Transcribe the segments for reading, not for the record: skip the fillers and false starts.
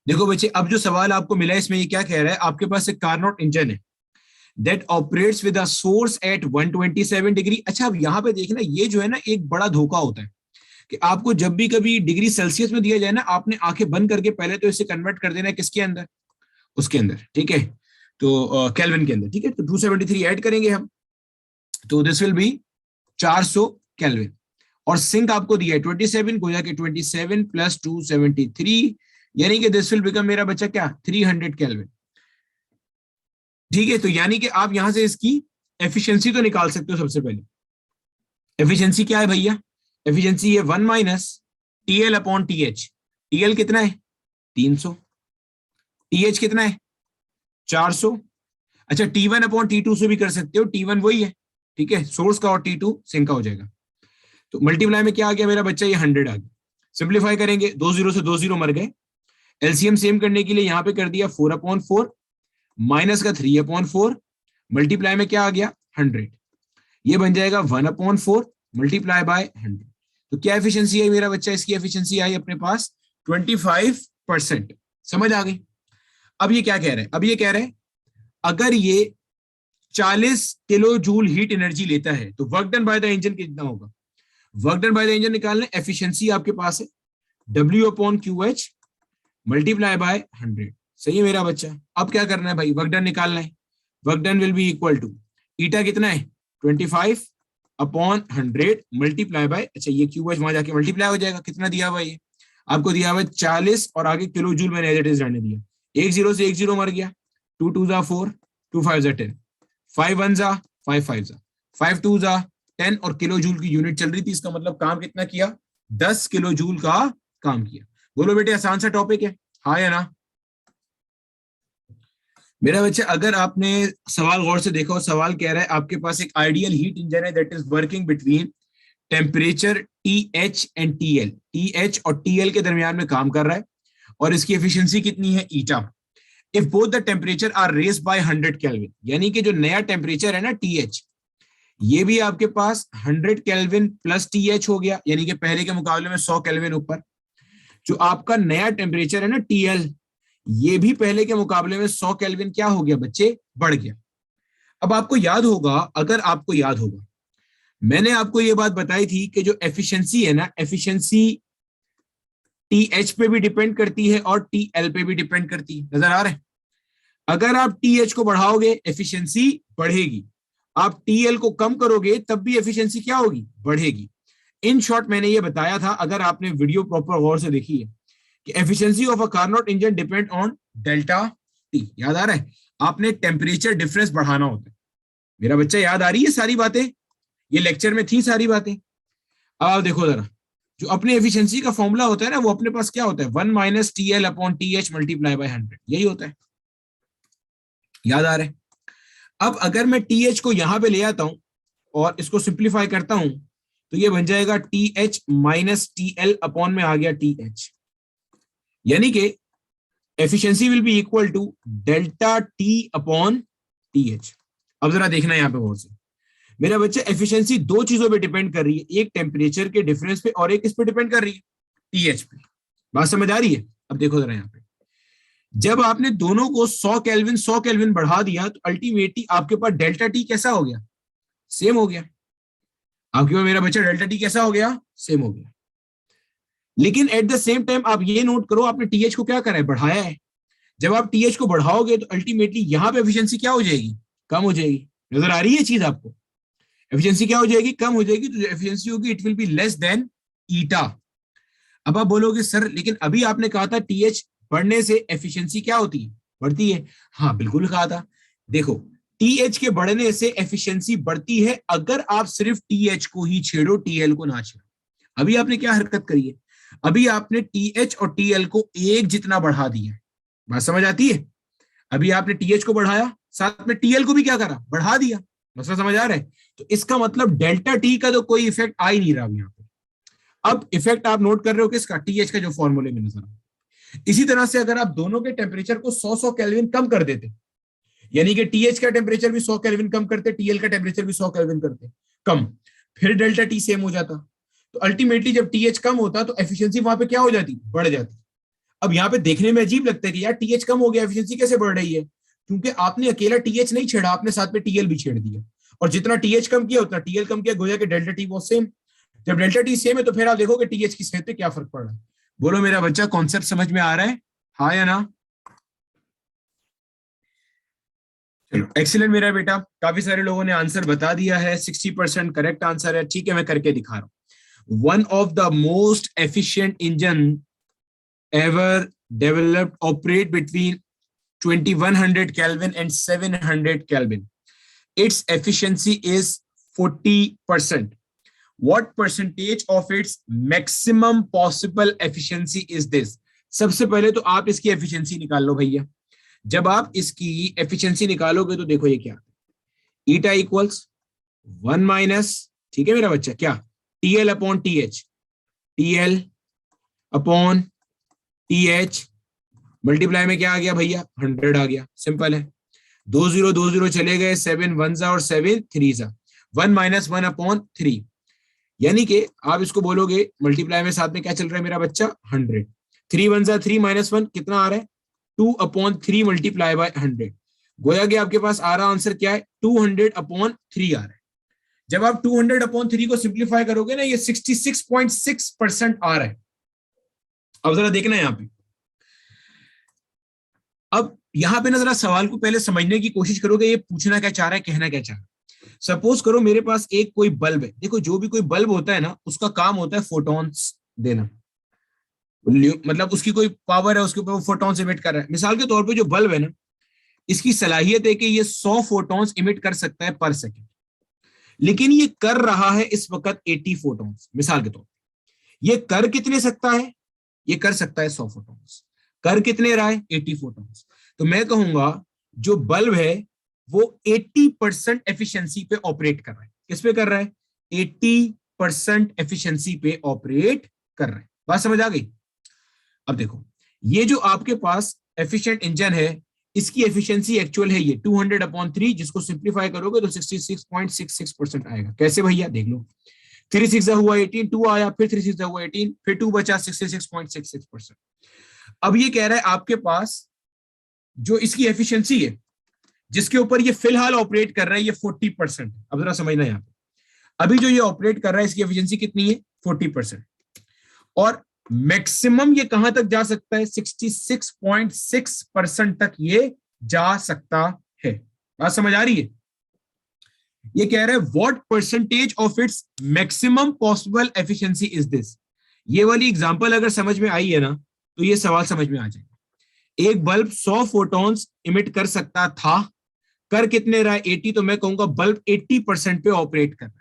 देखो बच्चे, अब जो सवाल आपको मिला है इसमें ये क्या कह रहा है, आपके पास एक कार्नोट इंजन है that operates with a source at 127 degree. अच्छा, अब यहाँ पे देखना, ये जो है ना एक बड़ा धोखा होता है कि आपको जब भी कभी डिग्री सेल्सियस में दिया जाए ना, आपने आंखें बंद करके पहले तो इसे कन्वर्ट कर देना है किसके अंदर, उसके अंदर, ठीक है, तो केल्विन के अंदर, ठीक है। तो 273 ऐड करेंगे हम, तो दिस विल बी 400 केल्विन। और सिंक आपको दिया है 27 को जाके 27 प्लस 273, यानी कि दिस विल बिकम मेरा बच्चा क्या, 300 केल्विन, ठीक है। तो यानी कि आप यहां से इसकी एफिशिएंसी तो निकाल सकते हो। सबसे पहले एफिशिएंसी क्या है भैया, एफिशिएंसी है 1 minus TL upon TH. TL कितना है 300, टीएच कितना है 400। अच्छा, T1 अपॉन T2 से भी कर सकते हो, T1 वही है, ठीक है, सोर्स का, और T2 सिंक का हो जाएगा। तो मल्टीप्लाई में क्या आ गया मेरा बच्चा, ये 100 आ गया। सिंप्लीफाई करेंगे, 2 जीरो से 2 जीरो मर गए। एलसीएम सेम करने के लिए यहां पे कर दिया 4/4 माइनस का 3/4, मल्टीप्लाई में क्या आ गया 100, ये बन जाएगा 1/4 मल्टीप्लाई बाय 100। तो क्या एफिशिएंसी आई मेरा बच्चा, इसकी एफिशिएंसी आई अपने पास 25%। समझ आ गई। अब ये क्या कह रहे हैं, अब ये कह रहे हैं अगर ये 40 किलो जूल हीट एनर्जी लेता है तो work done by the engine कितना होगा। Work done by the engine निकालना, एफिशिएंसी आपके पास है W/QH मल्टीप्लाई बाय 100। सही है मेरा बच्चा। अब क्या करना है भाई, वर्क डन निकालना है। Work done will be equal to eta कितना है 25/100 मल्टीप्लाई बाय, अच्छा ये QH वहां जाके मल्टीप्लाई हो जाएगा, कितना दिया हुआ ये आपको, दिया हुआ 40 और आगे किलो जूल मैंने एज इट इज रहने दिया। एक जीरो से एक जीरो मर गया, 2 2 जा 4, 2 5 जा 10, 5 1 जा 5 5 जा 5 2 जा 10, और किलो जूल की यूनिट चल रही थी, इसका मतलब काम कितना किया, 10 किलो जूल का काम किया। बोलो बेटे, आसान सा टॉपिक है, हाँ या ना मेरा बच्चा। अगर आपने सवाल गौर से देखा हो, सवाल कह रहा है आपके पास एक आइडियल हीट इंजन है that is working between temperature TH and TL, TH और TL के दरमियान में काम कर रहा है, और इसकी एफिशिएंसी कितनी है eta. If both the temperature are raise by 100 kelvin, यानी कि जो नया टेम्परेचर है ना TH, ये भी आपके पास 100 केल्विन प्लस TH हो गया, यानी कि पहले के मुकाबले में 100 केल्विन ऊपर। जो आपका नया टेम्परेचर है ना TL, ये भी पहले के मुकाबले में 100 केल्विन क्या हो गया बच्चे, बढ़ गया। अब आपको याद होगा, अगर आपको याद होगा, मैंने आपको ये बात बताई थी कि जो एफिशिएंसी है ना, एफिशिएंसी TH पे भी डिपेंड करती है और TL पे भी डिपेंड करती है। नजर आ रहा है, अगर आप TH को बढ़ाओगे एफिशिएंसी बढ़ेगी, आप TL को कम करोगे तब भी एफिशिएंसी क्या होगी, बढ़ेगी। इन शॉर्ट मैंने ये बताया था, अगर आपने वीडियो प्रॉपर गौर से देखी है, कि efficiency of a Carnot engine depend on delta T। याद आ रहा है, आपने टेम्परेचर डिफरेंस बढ़ाना होता है। मेरा बच्चा याद आ रही है सारी बातें, ये लेक्चर में थी सारी बातें। अब आप देखो जरा, जो अपने एफिशिएंसी का फॉर्मूला होता है ना, वो अपने पास क्या होता है, 1 minus TL upon TH multiply by 100, यही होता है। याद आ रहा है। अब अगर मैं TH को यहां पे ले आता हूं और इसको सिंप्लीफाई करता हूं, तो ये बन जाएगा TH माइनस TL अपॉन में आ गया TH, यानी कि efficiency will be equal to delta T upon TH। अब जरा देखना यहां पे गौर से मेरा बच्चा, एफिशिएंसी दो चीजों पे डिपेंड कर रही है, एक टेम्परेचर के डिफरेंस पे और एक किस पे डिपेंड कर रही है, TH पे। बात समझ आ रही है। अब देखो जरा यहाँ पे, जब आपने दोनों को 100 केल्विन बढ़ा दिया, तो अल्टीमेटली आपके पास डेल्टा T कैसा हो गया, सेम हो गया। आपके पास मेरा बच्चा डेल्टा T कैसा हो गया, सेम हो गया। लेकिन एट द सेम टाइम आप ये नोट करो, आपने TH को क्या करा है, बढ़ाया है। जब आप TH को बढ़ाओगे तो अल्टीमेटली यहां पे एफिशिएंसी क्या हो जाएगी, कम हो जाएगी। नजर आ रही है चीज आपको, एफिशिएंसी क्या हो जाएगी, कम हो जाएगी। तो जो एफिशिएंसी होगी it will be less than eta. अब आप बोलोगे सर, लेकिन अभी आपने कहा था TH बढ़ने से एफिशिएंसी क्या होती है, बढ़ती है। हाँ बिल्कुल कहा था। देखो, TH के बढ़ने से एफिशिएंसी बढ़ती है अगर आप सिर्फ TH को ही छेड़ो, TL को ना छेड़ो। अभी आपने क्या हरकत करी है, अभी आपने TH और TL को एक जितना बढ़ा दिया। बात समझ आती है। अभी आपने TH को बढ़ाया, साथ में TL को भी क्या करा, बढ़ा दिया। मसला समझ आ रहा है। तो इसका मतलब डेल्टा T का तो कोई इफेक्ट आ ही नहीं रहा यहाँ पे। अब इफेक्ट आप नोट कर रहे हो किसका, TH का, जो फॉर्मूले में नजर आ। इसी तरह से अगर आप दोनों के टेम्परेचर को 100 केल्विन कम कर देते, यानी कि TH का टेम्परेचर भी 100 केल्विन कम करते, TL का टेम्परेचर भी 100 केल्विन करते कम, फिर डेल्टा T सेम हो जाता। तो अल्टीमेटली जब TH कम होता तो एफिशिएंसी वहां पे क्या हो जाती, बढ़ जाती। अब यहाँ पे देखने में अजीब लगता है कि यार टीएच कम हो गया, एफिशिएंसी कैसे बढ़ रही है? क्योंकि आपने अकेला टीएच नहीं छेड़ा, आपने साथ में टीएल भी छेड़ दिया, और जितना टीएच कम किया उतना टीएल कम किया, गोया के डेल्टा टी वो सेम। जब डेल्टा टी सेम है तो फिर आप देखोगे टीएच की सेहत पे क्या फर्क पड़ रहा है। बोलो मेरा बच्चा, कॉन्सेप्ट समझ में आ रहा है, हाँ या ना? चलो एक्सीलेंट मेरा बेटा, काफी सारे लोगों ने आंसर बता दिया है, 60% करेक्ट आंसर है। ठीक है, मैं करके दिखा रहा हूं। One of the most efficient engine ever developed operate between 2100 Kelvin and 700 Kelvin. Its efficiency is 40%. What percentage of its maximum possible efficiency is this? सबसे पहले तो आप इसकी एफिशिएंसी निकाल लो भैया। जब आप इसकी एफिशिएंसी निकालोगे तो देखो ये क्या, ईटा इक्वल्स 1 माइनस, ठीक है मेरा बच्चा, क्या, TL upon TH, TL upon TH multiply में क्या आ गया भैया, 100 आ गया, सिंपल है। 2 0 चले गए, 7 1 और 7 3 1 माइनस 1 अपॉन 3, यानी कि आप इसको बोलोगे मल्टीप्लाई में साथ में क्या चल रहा है मेरा बच्चा, 100। 3 1 3 माइनस 1 कितना आ रहा है, 2 अपॉन 3 मल्टीप्लाई बाय 100। गोया कि आपके पास आ रहा आंसर क्या है, 200 अपॉन 3 आ रहा है। जब आप 200 अपॉन 3 को सिंप्लीफाई करोगे ना, ये 66.6% आ रहा है। अब जरा देखना यहाँ पे, अब यहां पे ना जरा सवाल को पहले समझने की कोशिश करोगे, ये पूछना क्या चाह रहा है, कहना क्या चाह रहा है। सपोज करो मेरे पास एक कोई बल्ब है, देखो जो भी कोई बल्ब होता है ना, उसका काम होता है फोटॉन्स देना, मतलब उसकी कोई पावर है, उसके ऊपर वो फोटॉन्स इमिट कर रहा है। मिसाल के तौर पे जो बल्ब है ना, इसकी सलाहियत है कि ये 100 फोटॉन्स इमिट कर सकता है पर सेकेंड, लेकिन ये कर रहा है इस वक्त 80 फोटॉन्स। मिसाल के तौर पर ये कर कितने सकता है, ये कर सकता है 100 फोटॉन्स, कर कितने रहा है, 80 फोटॉन्स। तो मैं कहूंगा जो बल्ब है वो 80% एफिशिएंसी पे ऑपरेट कर रहा है। किस पे कर रहा है, 80% एफिशिएंसी पे ऑपरेट कर रहा है। बात समझ आ गई? अब देखो, ये जो आपके पास एफिशिएंट इंजन है, इसकी एफिशिएंसी एक्चुअल है ये 200 अपॉन 3, जिसको सिंप्लीफाई करोगे तो 66.66% आएगा। कैसे भैया, देख लो, 3 6 हुआ 18, 2 आया, फिर 3 6 हुआ 18, फिर 2 बचा, 66.66%। अब ये कह रहा है आपके पास जो इसकी एफिशिएंसी है, जिसके ऊपर ये फिलहाल ऑपरेट कर रहा है, ये 40%। अब जरा समझना यहाँ पे, अभी जो ये ऑपरेट कर रहा है इसकी एफिशिएंसी कितनी है, 40%, और मैक्सिमम ये कहां तक जा सकता है, 66.6% तक ये जा सकता है। बात समझ आ रही है? ये कह रहा है what percentage of its maximum possible efficiency is this. ये वाली एग्जांपल अगर समझ में आई है ना, तो ये सवाल समझ में आ जाएगा। एक बल्ब 100 फोटॉन्स इमिट कर सकता था, कर कितने रहा है, 80, तो मैं कहूंगा बल्ब 80% पे ऑपरेट कर रहा है।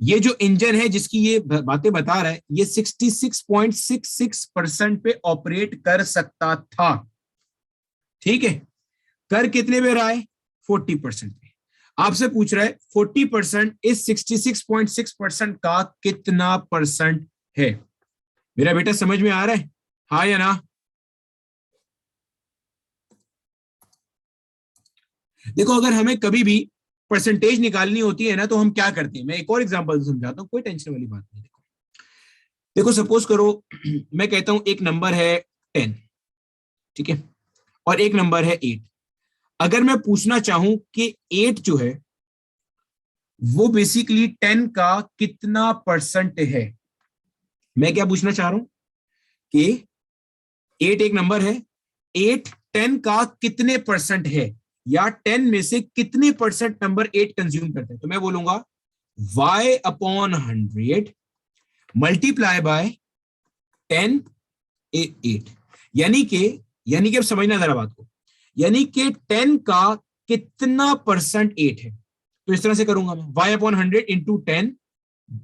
ये जो इंजन है जिसकी ये बातें बता रहा है, ये 66.66% पे ऑपरेट कर सकता था, ठीक है। कर कितने पे रहा है, 40% पे। आपसे पूछ रहा है 40% इस 66.6% का कितना परसेंट है। मेरा बेटा समझ में आ रहा है, हाँ या ना? देखो, अगर हमें कभी भी परसेंटेज निकालनी होती है ना, तो हम क्या करते हैं, मैं एक और एग्जांपल समझाता हूं, कोई टेंशन वाली बात नहीं। देखो देखो सपोज करो मैं कहता हूं एक नंबर है 10, ठीक है, और एक नंबर है 8। अगर मैं पूछना चाहूं कि 8 जो है वो बेसिकली 10 का कितना परसेंट है, मैं क्या पूछना चाह रहा हूं कि 8 एक नंबर है, 8 10 का कितने परसेंट है, या 10 में से कितने परसेंट नंबर 8 कंज्यूम करते हैं। तो मैं बोलूंगा y अपॉन 100 मल्टीप्लाई बाय 10 8, यानी कि अब समझना जरा बात को, यानी कि 10 का कितना परसेंट 8 है। तो इस तरह से करूंगा मैं, y अपॉन 100 इंटू 10,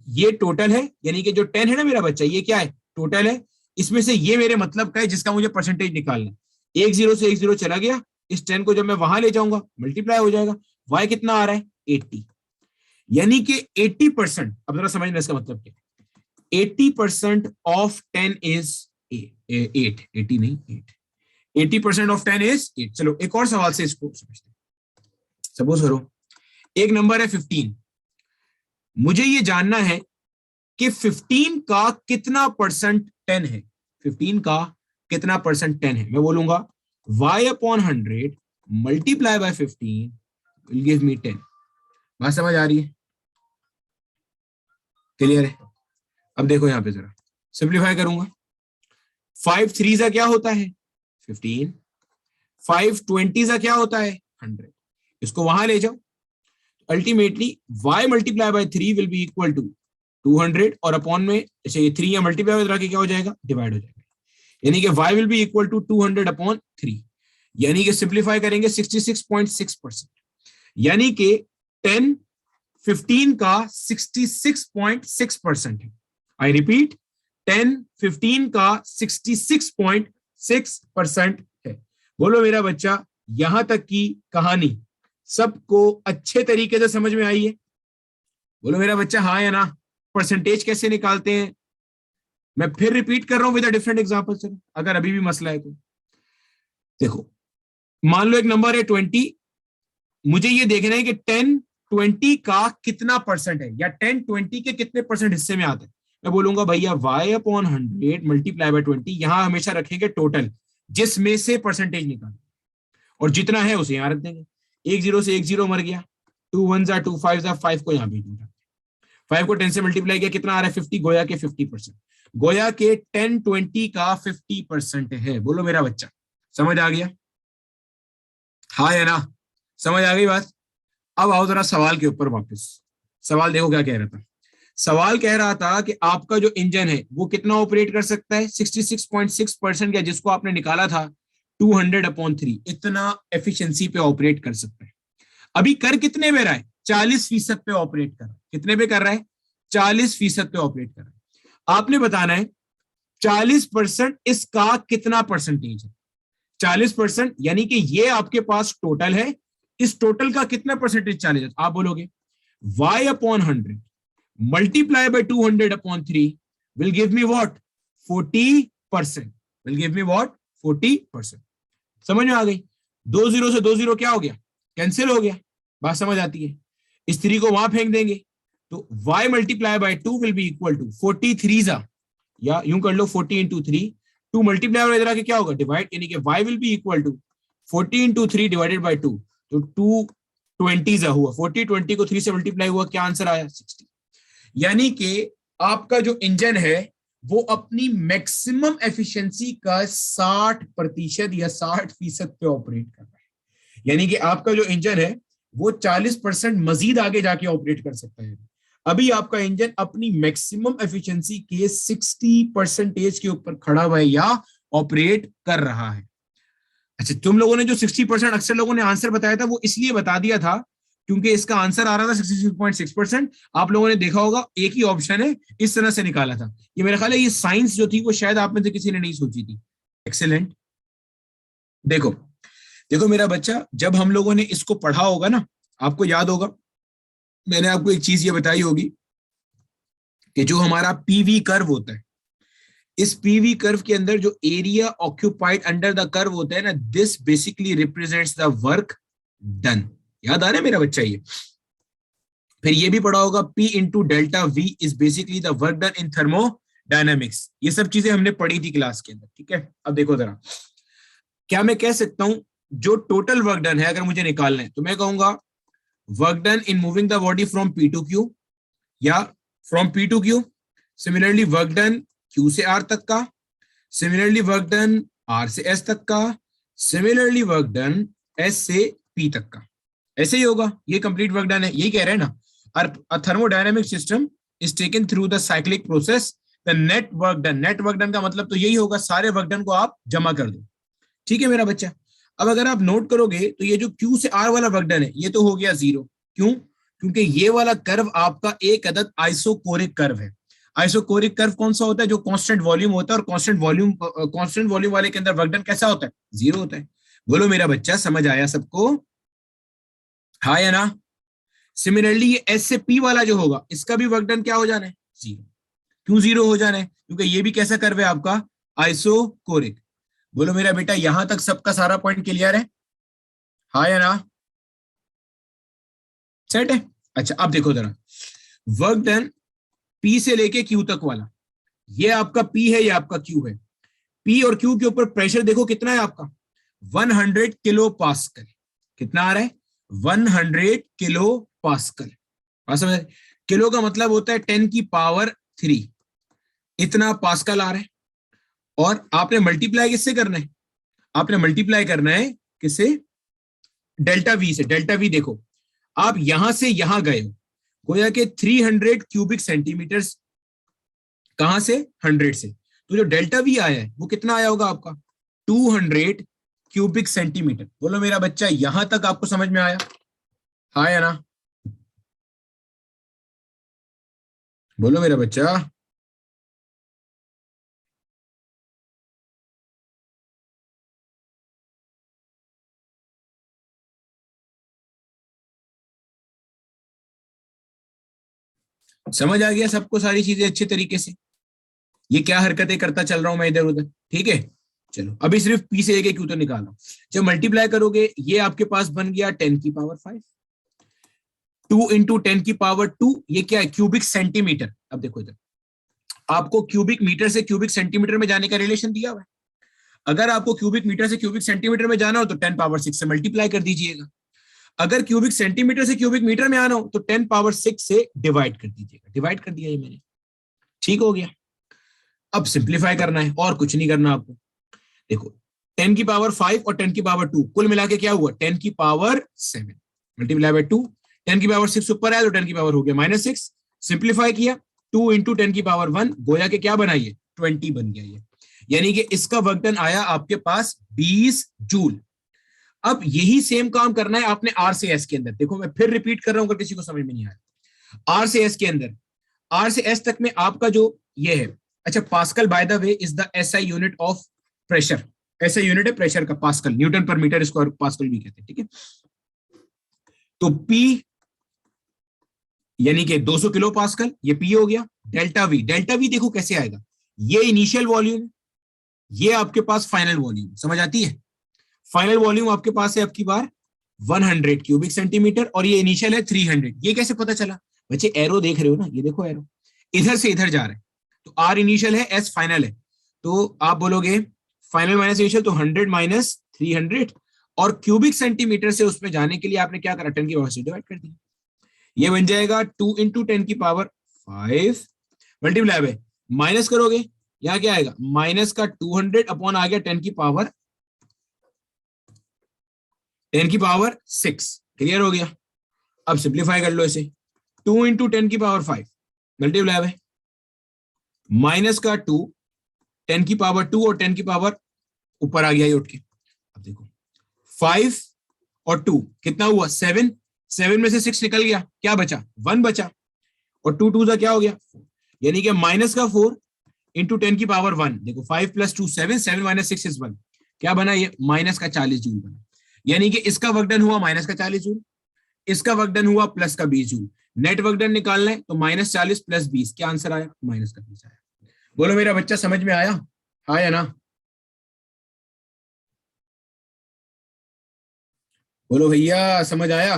ये टोटल है, यानी कि जो 10 है ना मेरा बच्चा, ये क्या है, टोटल है। इसमें से ये मेरे मतलब का है जिसका मुझे परसेंटेज निकालना है। एक जीरो से एक जीरो चला गया, इस 10 को जब मैं वहां ले जाऊंगा मल्टीप्लाई हो जाएगा, y कितना आ रहा है, 80, यानी कि 80%। अब जरा समझना इसका मतलब क्या, 80% ऑफ 10 इज 8, 80 नहीं 8, 80% ऑफ 10 इज 8। चलो एक और सवाल से इसको समझते हैं। सपोज करो एक नंबर है 15, मुझे ये जानना है कि 15 का कितना परसेंट 10 है, 15 का कितना परसेंट 10 है, मैं बोलूंगा y upon 100 multiply by 15 will give me 10। बात समझ आ रही है? क्लियर है? अब देखो यहां पे जरा सिंप्लीफाई करूंगा। 5 3 का क्या होता है 15, 5 20 का क्या होता है 100, इसको वहां ले जाओ। Ultimately y multiply by 3 will be equal to 200 और अपॉन में जैसे ये 3 या मल्टीप्लाई बाय क्या हो जाएगा डिवाइड हो जाएगा, यानी कि y will be equal to 200 upon 3, यानी कि सिंप्लीफाई करेंगे 66.6%, यानी कि 10 15 का 66.6% है। आई रिपीट 10 15 का 66.6% है। बोलो मेरा बच्चा यहां तक की कहानी सबको अच्छे तरीके से समझ में आई है? बोलो मेरा बच्चा हाँ या ना। परसेंटेज कैसे निकालते हैं मैं फिर रिपीट कर रहा हूं विद अ डिफरेंट एग्जांपल से, अगर अभी भी मसला है तो। देखो मान लो एक नंबर है 20, मुझे ये देखना है कि 10 20 का कितना परसेंट है या 10 20 के कितने परसेंट हिस्से में आता है। मैं बोलूंगा भैया y अपॉन 100 मल्टीप्लाई बाय 20, यहां हमेशा रखेंगे टोटल जिसमें से परसेंटेज निकाल और जितना है उसे यहां रख देंगे। एक जीरो से एक जीरो मर गया, 2 1 जा 2 5 जा 5 को यहां भेज दूंगा। 5 को 10 से मल्टीप्लाई किया कितना आ रहा है 50, गोया के 50%, गोया के 10 20 का 50% है। बोलो मेरा बच्चा समझ आ गया? हाँ या ना? समझ आ गई बात? अब आओ जरा सवाल के ऊपर वापस। सवाल देखो क्या कह रहा था। सवाल कह रहा था कि आपका जो इंजन है वो कितना ऑपरेट कर सकता है 66.6%, या जिसको आपने निकाला था 200 अपॉन 3, इतना एफिशिएंसी पे ऑपरेट कर सकता है। अभी कर कितने पे रहा है 40% पे ऑपरेट कर रहा है। कितने पे कर रहा है 40% पे ऑपरेट कर रहा है। आपने बताना है 40% इसका कितना परसेंटेज है। 40% यानी कि ये आपके पास टोटल है, इस टोटल का कितना परसेंटेज 40? आप बोलोगे y upon 100 multiply by 200 upon 3 will give me what 40%, will give me what 40%। समझ में आ गई? 2 जीरो से 2 जीरो क्या हो गया कैंसिल हो गया। बात समझ आती है? इस 3 को वहां फेंक देंगे तो y multiply by 2 will be equal to 43 या यूं कर लो 40 इंटू 3, 2 मल्टीप्लाई बाय इधर आके क्या होगा डिवाइड, यानी कि y will be equal to 40 into 3 divided by 2, तो 220 हुआ। 40 20 को 3 से मल्टीप्लाई हुआ, क्या आंसर आया 60। यानी कि आपका जो इंजन है वो अपनी मैक्सिमम एफिशिएंसी का 60% या 60% पे ऑपरेट कर रहा है। यानी कि आपका जो इंजन है वो 40% मजीद आगे जाके ऑपरेट कर सकता है। अभी आपका इंजन अपनी मैक्सिमम एफिशिएंसी के 60% के ऊपर खड़ा हुआ है या ऑपरेट कर रहा है। अच्छा, तुम लोगों ने जो 60% अक्सर लोगों ने आंसर बताया था वो इसलिए बता दिया था क्योंकि इसका आंसर आ रहा था 66.6%। आप लोगों ने देखा होगा एक ही ऑप्शन है, इस तरह से निकाला था। ये मेरा ख्याल है ये साइंस जो थी वो शायद आप में से किसी ने नहीं सोची थी। एक्सेलेंट। देखो देखो मेरा बच्चा, जब हम लोगों ने इसको पढ़ा होगा ना, आपको याद होगा मैंने आपको एक चीज ये बताई होगी कि जो हमारा पीवी कर्व होता है, इस पीवी कर्व के अंदर जो area occupied under the curve होता है ना, this basically represents the work done. याद आ रहा है मेरा बच्चा? ये फिर ये भी पढ़ा होगा P into delta V is basically the work done in thermodynamics. ये सब चीजें हमने पढ़ी थी क्लास के अंदर, ठीक है? अब देखो जरा, क्या मैं कह सकता हूं जो टोटल वर्क डन है अगर मुझे निकालना है तो मैं कहूंगा work done in moving the body from P to Q या from P to Q। Similarly work done Q से R तक का, सिमिलरली वर्क डन R से S तक का, सिमिलरली वर्क डन S से P तक का। ऐसे ही होगा, ये कंप्लीट वर्क डन है, यही कह रहे हैं ना। A thermodynamic system is taken through the cyclic process, the net work done। Net work done का मतलब तो यही होगा सारे वर्क डन को आप जमा कर दो, ठीक है मेरा बच्चा? अब अगर आप नोट करोगे तो ये जो Q से R वाला वर्क डन है ये तो हो गया 0। क्यों? क्योंकि ये वाला कर्व आपका एक अदद आइसोकोरिक कर्व है। आइसोकोरिक कर्व कौन सा होता है? जो कांस्टेंट वॉल्यूम होता है, और कांस्टेंट वॉल्यूम वाले के अंदर वर्क डन कैसा होता है? 0 होता है। बोलो मेरा बच्चा समझ आया सबको? हाँ या ना? सिमिलरली ये एस से पी वाला जो होगा इसका भी वर्क डन क्या हो जाना है? 0। क्यों 0 हो जाना है? क्योंकि ये भी कैसा कर्व है आपका? आइसोकोरिक। बोलो मेरा बेटा यहां तक सबका सारा पॉइंट क्लियर है? हाँ या ना? सेट है? अच्छा अब देखो जरा, वर्क डन पी से लेके क्यू तक वाला, ये आपका पी है, ये आपका क्यू है। पी और क्यू के ऊपर प्रेशर देखो कितना है आपका, 100 किलो पास्कल। कितना आ रहा है? 100 किलो पास्कल। बात समझ? किलो का मतलब होता है 10 की पावर 3, इतना पास्कल आ रहा है। और आपने मल्टीप्लाई किससे करना है? आपने मल्टीप्लाई करना है किससे? डेल्टा वी से। डेल्टा वी देखो, आप यहां से यहां गए हो, गोया के 300 क्यूबिक सेंटीमीटर। कहां से? 100 से। तो जो डेल्टा वी आया है वो कितना आया होगा आपका? 200 क्यूबिक सेंटीमीटर। बोलो मेरा बच्चा, यहां तक आपको समझ में आया? हाँ या ना? बोलो मेरा बच्चा। समझ आ गया सबको सारी चीजें अच्छे तरीके से? ये क्या हरकतें करता चल रहा हूं मैं इधर उधर, ठीक है? चलो अभी सिर्फ पी से एक क्यू तो निकालो। जब मल्टीप्लाई करोगे ये आपके पास बन गया 10 की पावर 5, 2 × 10 की पावर 2, ये क्या है? Cubic centimetre. अब देखो इधर, आपको क्यूबिक मीटर से क्यूबिक सेंटीमीटर में जाने का रिलेशन दिया हुआ है। अगर आपको क्यूबिक मीटर से क्यूबिक सेंटीमीटर में जाना हो तो 10 पावर 6 से मल्टीप्लाई कर दीजिएगा। अगर क्यूबिक सेंटीमीटर से क्यूबिक मीटर में आना हो तो 10 पावर 6 से डिवाइड कर दीजिएगा। डिवाइड कर दिया ये मैंने, ठीक हो गया। अब सिंप्लीफाई करना है और कुछ नहीं करना आपको। देखो 10 की पावर 5 और 10 की पावर 2 कुल मिला के क्या हुआ? 10 की पावर 7 मल्टीप्लाई बाय 2। 10 की पावर 6 ऊपर आया तो 10 की पावर हो गया -6। सिंप्लीफाई किया, 2 × 10 की पावर 1, गोया के क्या बना? ये 20 बन गया ये। यानी कि इसका वर्क डन आया आपके पास 20 जूल। अब यही सेम काम करना है आपने आर से एस के अंदर। देखो मैं फिर रिपीट कर रहा हूं अगर किसी को समझ में नहीं आया। आर से एस के अंदर, आर से एस तक में आपका जो ये है, अच्छा pascal by the way is the SI unit of pressure. ऐसा यूनिट है प्रेशर का पास्कल, न्यूटन पर मीटर स्क्वायर पास्कल भी कहते हैं, ठीक है? तो पी यानी कि 200 किलो पास्कल, ये पी हो गया। डेल्टा वी, डेल्टा वी देखो कैसे आएगा, ये इनिशियल वॉल्यूम, ये आपके पास फाइनल वॉल्यूम। समझ आती है? फाइनल वॉल्यूम आपके पास है आपकी बार 100 क्यूबिक सेंटीमीटर और ये इनिशियल है 300। ये कैसे पता चला बच्चे? एरो देख रहे हो ना, ये देखो एरो इधर से इधर जा रहा है। तो आर इनिशियल है, एस फाइनल है। तो आप बोलोगे फाइनल माइनस इनिशियल, तो 100 माइनस 300, और क्यूबिक सेंटीमीटर से उसमें जाने के लिए आपने क्या करा? 10 की पावर से डिवाइड कर दिया। ये बन जाएगा 2 × 10 की पावर 5 मल्टीप्लाई बाय, माइनस करोगे यहां क्या आएगा? माइनस का 200 अपॉन आ गया 10 की पावर 6। क्लियर हो गया? अब सिंप्लीफाई कर लो इसे। 2 × 10 की पावर 5 मल्टीप्लाई बाय माइनस का 2, 10 की पावर 2 और 10 की पावर ऊपर आ गया ये उठ के। अब देखो 5 और 2 कितना हुआ? 7। 7 में से 6 निकल गया, क्या बचा? 1 बचा। और 2 2 का क्या हो गया? यानी कि माइनस का 4 × 10 की पावर 1। देखो 5 + 2 7, 7 - 6 = 1। क्या बना ये? माइनस का 40 जूल बना। यानी कि इसका वर्क डन हुआ माइनस का 40 जूल, इसका वर्क डन हुआ प्लस का 20 जूल। नेट वर्क डन निकालना है तो -40 + 20, क्या आंसर आया? माइनस का 20 आया। बोलो मेरा बच्चा समझ में आया? हाँ या ना? बोलो भैया समझ आया?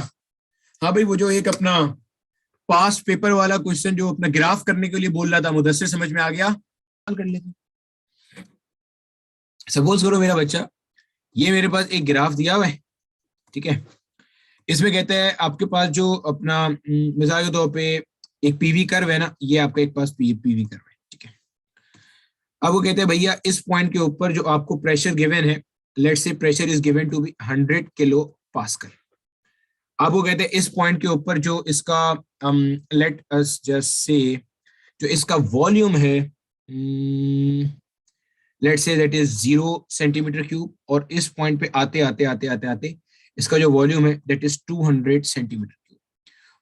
हाँ भाई, वो जो एक अपना पास्ट पेपर वाला क्वेश्चन जो अपना ग्राफ करने के लिए बोल रहा था मुदस्सिर, समझ में आ गया? हल कर लेते। सपोज करो मेरा बच्चा, ये मेरे पास एक ग्राफ दिया हुआ है, ठीक है? इसमें कहते हैं आपके पास जो अपना मिसाल के तौर पे एक पीवी कर्व है ना, ये आपका एक पास पीवी कर्व है, ठीक है? अब वो कहते हैं भैया इस पॉइंट के ऊपर जो आपको प्रेशर गिवन है, let's say pressure is given to be 100 kilo pascal. अब वो कहते हैं इस पॉइंट के ऊपर जो इसका लेट अस जस्ट से जो इसका वॉल्यूम है, let's say that is 0 centimetre cube, और इस पॉइंट पे आते आते आते आते आते इसका जो वॉल्यूम है दैट इज 200 सेंटीमीटर क्यूब।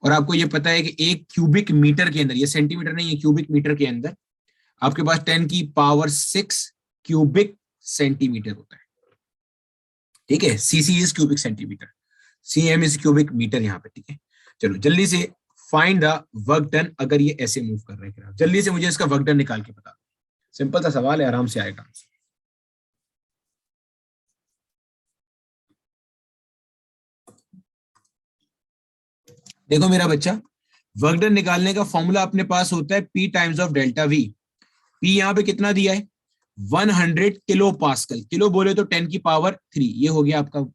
और आपको ये पता है कि एक क्यूबिक मीटर के अंदर, ये सेंटीमीटर नहीं है, क्यूबिक मीटर के अंदर आपके पास 10 की पावर 6 क्यूबिक सेंटीमीटर होता है, ठीक है? CC is cubic centimetre, CM is cubic metre यहाँ पे, ठीक है? चलो जल्दी से फाइंड द वर्क डन। अगर ये ऐसे मूव कर रहे हैं, जल्दी से मुझे इसका वर्क डन निकाल के बता। सिंपल सा सवाल है, आराम से आएगा। देखो मेरा बच्चा, वर्क डन निकालने का फॉर्मूला अपने पास होता है P times of delta we. P यहाँ पे कितना दिया है? 100 किलो पास्कल, किलो बोले तो 10 की पावर 3, ये हो गया आपका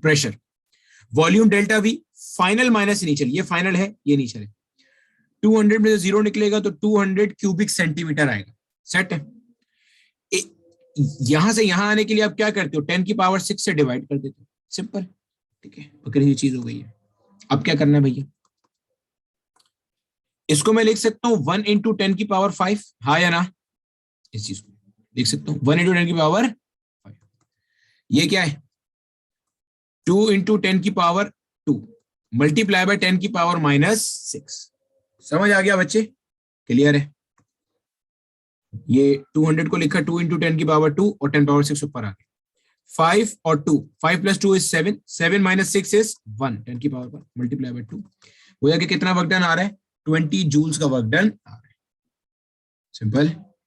pressure. Volume delta we, final minus initial, ये फाइनल है ये इनिशियल है। 200 में से 0 निकलेगा तो 200 क्यूबिक सेंटीमीटर आएगा। सेट है। यहां से यहां आने के लिए आप क्या करते हो, 10 की पावर 6 से डिवाइड कर देते हो, सिंपल। ठीक है, पकड़ी हुई चीज हो गई है। अब क्या करना है भैया, इसको मैं लिख सकता हूं 1 इंटू 10 की पावर 5, हाँ या ना, इस चीज को लिख सकता हूं 1 इंटू 10 की पावर 5। ये क्या है, 2 इंटू 10 की पावर 2 मल्टीप्लाई बाय 10 की पावर माइनस 6। समझ आ गया बच्चे, क्लियर है। ये 200 को लिखा 2 इंटू 10 की पावर 2 और 10 पावर 6 ऊपर आ गया। 5 और 2, 5 प्लस 2 इज 7, 7 माइनस 6 इज 1, 10 की पावर पर मल्टीप्लाई बाय 2 हो जाके कितना वर्क डन आ रहा है, 20 जूल्स का वर्क डन आ रहा है। सिंपल।